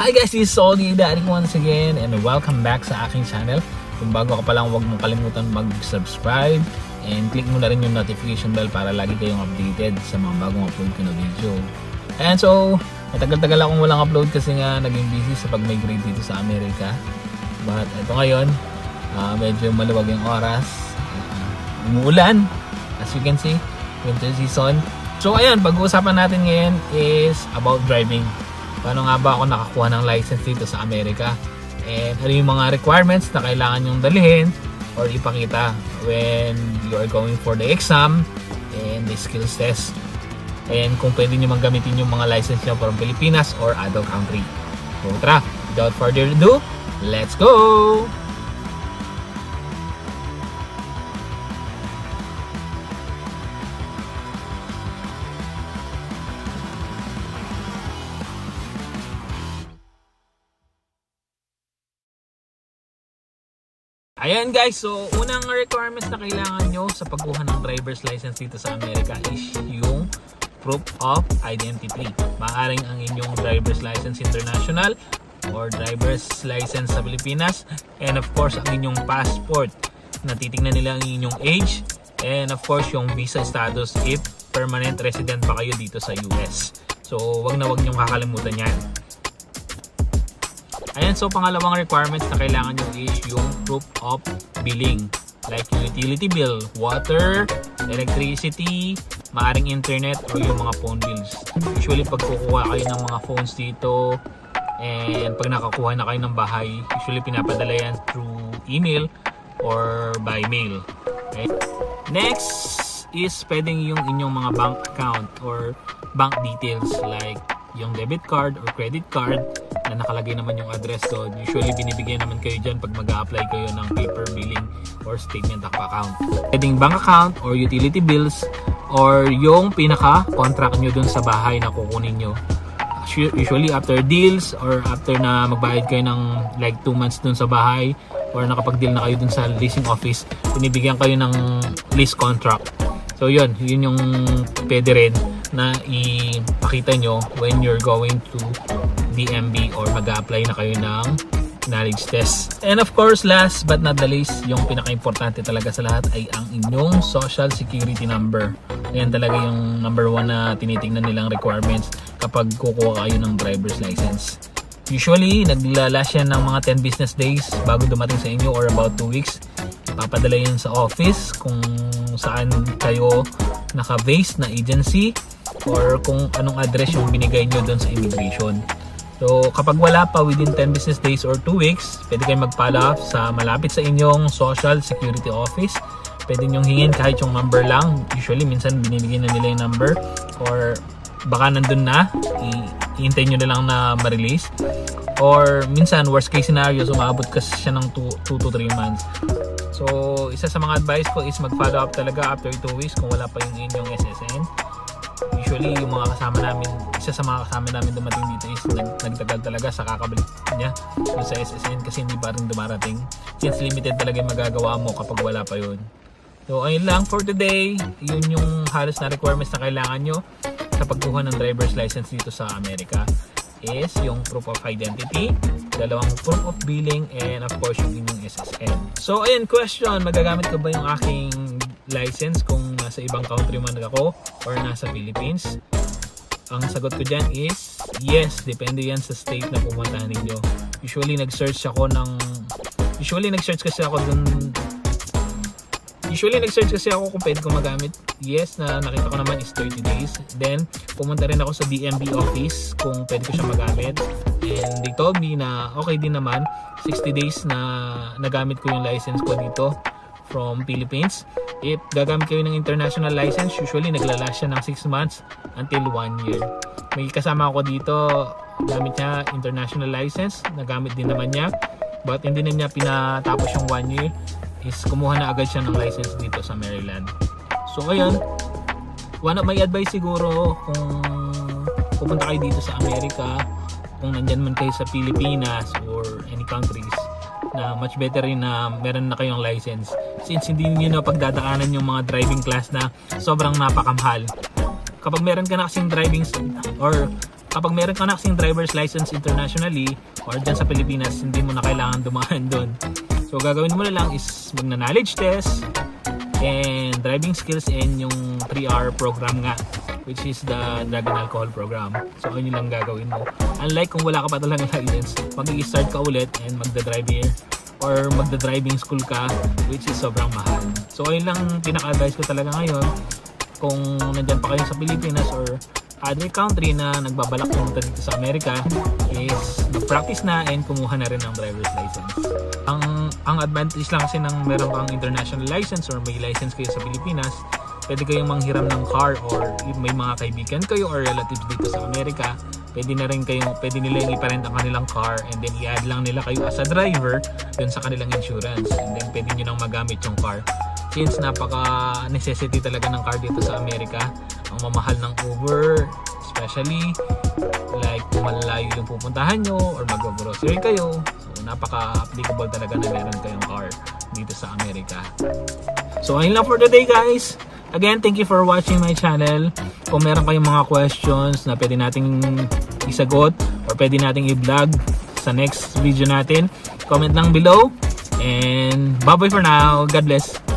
Hi guys, this is Soldy Daddy once again and welcome back sa aking channel. Kung bago ka pa lang, huwag mong kalimutan mag-subscribe and click mo na rin yung notification bell para lagi kayong updated sa mga bagong upload ko na video. And so, matagal-tagal akong walang upload kasi nga naging busy sa pag-migrate dito sa Amerika. But ito ngayon, medyo maluwag yung oras. Umuulan, as you can see, winter season. So ayun, pag-uusapan natin ngayon is about driving. Paano nga ba ako nakakuha ng license dito sa Amerika? And ano yung mga requirements na kailangan yung dalhin or ipakita when you are going for the exam and the skills test. And kung pwede nyo gamitin yung mga license nyo from Pilipinas or other country. So tara, without further ado, let's go! Ayan guys, so unang requirements na kailangan nyo sa pagkuha ng driver's license dito sa Amerika is yung proof of identity. Maaaring ang inyong driver's license international or driver's license sa Pilipinas, and of course ang inyong passport na titingnan nila ang inyong age, and of course yung visa status if permanent resident pa kayo dito sa US. So wag na wag nyong kakalimutan yan. Ayan, so pangalawang requirements na kailangan nyo is yung proof of billing, like yung utility bill, water, electricity, maaring internet, or yung mga phone bills. Usually pag kukuha kayo ng mga phones dito and pag nakakuha na kayo ng bahay, usually pinapadala yan through email or by mail. Okay? Next is pwedeng yung inyong mga bank account or bank details, like yung debit card or credit card na nakalagay naman yung address doon. Usually binibigyan naman kayo dyan pag mag-a-apply kayo ng paper billing or statement of account. Pwedeng bank account or utility bills or yung pinaka-contract nyo dun sa bahay na kukunin nyo. Usually after deals or after na magbayad kayo ng like 2 months dun sa bahay or nakapag-deal na kayo dun sa leasing office, binibigyan kayo ng lease contract. So yun yung pwede rin na ipakita nyo when you're going to DMV or mag-a-apply na kayo ng knowledge test. And of course, last but not the least, yung pinaka-importante talaga sa lahat ay ang inyong social security number. Ayan talaga yung number 1 na tinitingnan nilang requirements kapag kukuha kayo ng driver's license. Usually, naglalas yan ng mga 10 business days bago dumating sa inyo or about 2 weeks. Papadala yun sa office kung saan kayo naka-base na agency or kung anong address yung binigay nyo doon sa immigration. So kapag wala pa within 10 business days or 2 weeks, pwede kayong mag-follow up sa malapit sa inyong social security office. Pwede nyong hingin kahit yung number lang. Usually minsan binibigyan na nila yung number or baka nandun na, ihintay nyo na lang na ma-release. Or minsan worst case scenario, umabot kasi siya ng 2 to 3 months. So isa sa mga advice ko is mag-follow up talaga after 2 weeks kung wala pa yung inyong SSN. Usually yung mga kasama namin, isa sa mga kasama namin dumating dito is nagtagal talaga sa kakabalik niya yung sa SSN kasi hindi pa rin dumarating. Since limited talaga yung magagawa mo kapag wala pa yun. So ayun lang for today. Yun yung halos na requirements na kailangan nyo sa pagkuha ng driver's license dito sa Amerika is yung proof of identity, dalawang proof of billing, and of course yung inyong SSN. So ayun, question, magagamit ko ba yung aking license kung nasa ibang country man ako or nasa Philippines? Ang sagot ko dyan is yes, depende yan sa state na pumuntahan ninyo. Usually nag-search kasi ako kung pwede ko magamit. Yes, na nakita ko naman is 30 days. Then pumunta rin ako sa DMV office kung pwede ko siya magamit, and they told me na okay din naman, 60 days na nagamit ko yung license ko dito from Philippines. If gagamit kayo ng international license, usually naglalast siya ng 6 months until 1 year. May kasama ako dito, gamit niya international license, nagamit din naman niya, but hindi na niya pinatapos yung 1 year, is kumuha na agad siya ng license dito sa Maryland. So ayun, my advice siguro kung pupunta kayo dito sa Amerika, kung nandyan man kayo sa Pilipinas or any countries, na much better rin na meron na kayong license, since hindi niyo na pagdadaanan yung mga driving class na sobrang napakamahal. Kapag meron ka na kasing driving or kapag meron ka na kasing driver's license internationally or dyan sa Pilipinas, hindi mo na kailangan dumaan doon. So gagawin mo na lang is magna-knowledge test and driving skills and yung 3R program nga, which is the drug and alcohol program. So yun lang gagawin mo. Unlike kung wala ka pa talagang license, mag-i-start ka ulit and magda-drive or magda-driving school ka, which is sobrang mahal. So ayun lang pinaka-advice ko talaga ngayon. Kung nandyan pa kayo sa Pilipinas or other country na nagbabalak pumunta dito sa Amerika, is mag-practice na and kumuha na rin ng driver's license. Ang advantage lang kasi ng meron kang international license or may license kayo sa Pilipinas, pwede kayong manghiram ng car or may mga kaibigan kayo or relatives dito sa Amerika, pwede nila yung iparent ang kanilang car and then i-add lang nila kayo as a driver dun sa kanilang insurance, and then pwede nyo nang magamit yung car. Since napaka-necessity talaga ng car dito sa Amerika, ang mamahal ng Uber, especially like kung malalayo yung pupuntahan nyo or mag-grocery kayo, so napaka-applicable talaga na meron kayong car dito sa Amerika. So ayun lang for today guys. Again, thank you for watching my channel. Kung meron kayong mga questions na pwede nating isagot or pwede nating i-vlog sa next video natin, comment lang below. And bye-bye for now. God bless.